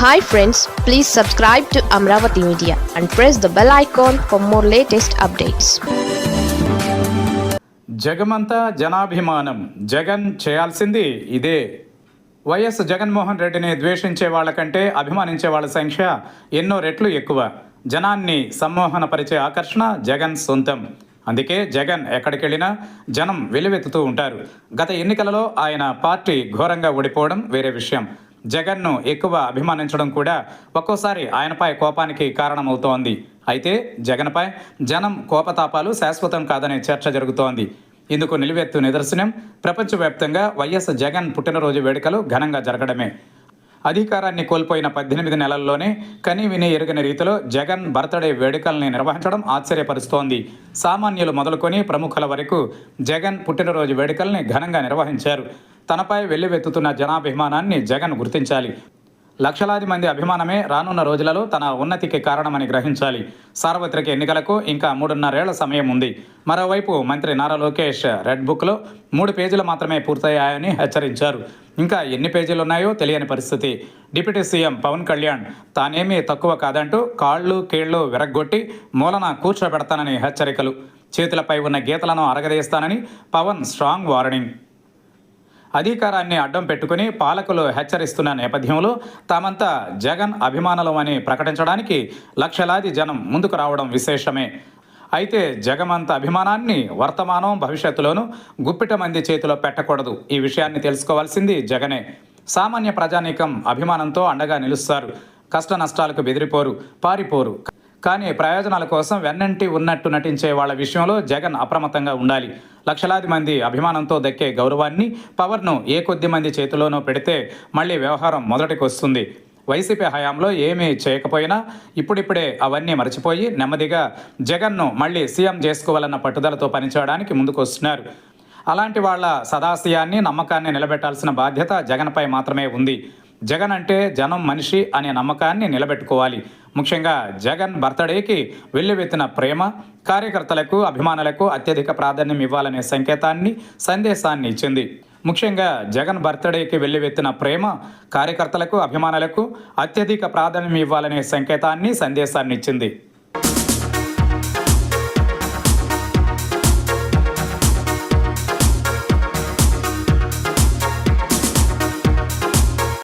Hi friends, please subscribe to Amravati Media and press the bell icon for more latest updates. జగమంతా జనాభిమానం. జగన్ చేయాల్సింది ఇదే. YS Jaganmohan రెడ్డిని ద్వేషించే వాళ్ళకంటే అభిమానించే వాళ్ళ సంఖ్య ఎన్నో రెట్లు ఎక్కువ. జనాన్ని సమ్మోహనపరిచే ఆకర్షణ జగన్ సొంతం. అందుకే జగన్ ఎక్కడికెళ్ళినా జనం వెలువెత్తుతూ ఉంటారు. గత ఎన్నికలలో ఆయన పార్టీ ఘోరంగా ఓడిపోవడం వేరే విషయం. జగన్ను ఎక్కువ అభిమానించడం కూడా ఒక్కోసారి ఆయనపై కోపానికి కారణమవుతోంది. అయితే జగన్పై జనం కోపతాపాలు శాశ్వతం కాదనే చర్చ జరుగుతోంది. ఇందుకు నిలువెత్తు నిదర్శనం ప్రపంచవ్యాప్తంగా వైఎస్ జగన్ పుట్టినరోజు వేడుకలు ఘనంగా జరగడమే. అధికారాన్ని కోల్పోయిన 18 నెలల్లోనే కని విని ఎరుగని రీతిలో జగన్ బర్త్డే వేడుకల్ని నిర్వహించడం ఆశ్చర్యపరుస్తోంది. సామాన్యులు మొదలుకొని ప్రముఖుల వరకు జగన్ పుట్టినరోజు వేడుకల్ని ఘనంగా నిర్వహించారు. తనపై వెల్లువెత్తుతున్న జనాభిమానాన్ని జగన్ గుర్తించాలి. లక్షలాది మంది అభిమానమే రానున్న రోజులలో తన ఉన్నతికి కారణమని గ్రహించాలి. సార్వత్రిక ఎన్నికలకు ఇంకా 3.5 ఏళ్ల సమయం ఉంది. మరోవైపు మంత్రి నారా లోకేష్ రెడ్ బుక్లో 3 పేజీలు మాత్రమే పూర్తయ్యాయని హెచ్చరించారు. ఇంకా ఎన్ని పేజీలున్నాయో తెలియని పరిస్థితి. డిప్యూటీ సీఎం పవన్ కళ్యాణ్ తానేమీ తక్కువ కాదంటూ కాళ్ళు కీళ్లు విరగ్గొట్టి మూలన కూర్చోబెడతానని హెచ్చరికలు. చేతులపై ఉన్న గీతలను అరగదీస్తానని పవన్ స్ట్రాంగ్ వార్నింగ్. అధికారాన్ని అడ్డం పెట్టుకుని పాలకులు హెచ్చరిస్తున్న నేపథ్యంలో తామంతా జగన్ అభిమానులం అని ప్రకటించడానికి లక్షలాది జనం ముందుకు రావడం విశేషమే. అయితే జగమంత అభిమానాన్ని వర్తమానం భవిష్యత్తులోనూ గుప్పిట మంది చేతిలో పెట్టకూడదు. ఈ విషయాన్ని తెలుసుకోవాల్సింది జగనే. సామాన్య ప్రజానీకం అభిమానంతో అండగా నిలుస్తారు. కష్ట నష్టాలకు బెదిరిపోరు, పారిపోరు. కానీ ప్రయోజనాల కోసం వెన్నంటి ఉన్నట్టు నటించే వాళ్ళ విషయంలో జగన్ అప్రమత్తంగా ఉండాలి. లక్షలాది మంది అభిమానంతో దక్కే గౌరవాన్ని, పవర్ను ఏ కొద్ది మంది చేతిలోనో పెడితే మళ్ళీ వ్యవహారం మొదటికి వస్తుంది. వైసీపీ హయాంలో ఏమీ చేయకపోయినా ఇప్పుడిప్పుడే అవన్నీ మర్చిపోయి నెమ్మదిగా జగన్ను మళ్ళీ సీఎం చేసుకోవాలన్న పట్టుదలతో పనిచేయడానికి ముందుకు వస్తున్నారు. అలాంటి వాళ్ళ సదాశయాన్ని, నమ్మకాన్ని నిలబెట్టాల్సిన బాధ్యత జగన్పై మాత్రమే ఉంది. జగన్ అంటే జనం మనిషి అనే నమ్మకాన్ని నిలబెట్టుకోవాలి. ముఖ్యంగా జగన్ బర్త్డేకి వెల్లువెత్తిన ప్రేమ కార్యకర్తలకు, అభిమానులకు అత్యధిక ప్రాధాన్యం ఇవ్వాలనే సందేశాన్ని ఇచ్చింది. ముఖ్యంగా జగన్ బర్త్డేకి వెల్లువెత్తిన ప్రేమ కార్యకర్తలకు, అభిమానులకు అత్యధిక ప్రాధాన్యం ఇవ్వాలనే సందేశాన్ని ఇచ్చింది.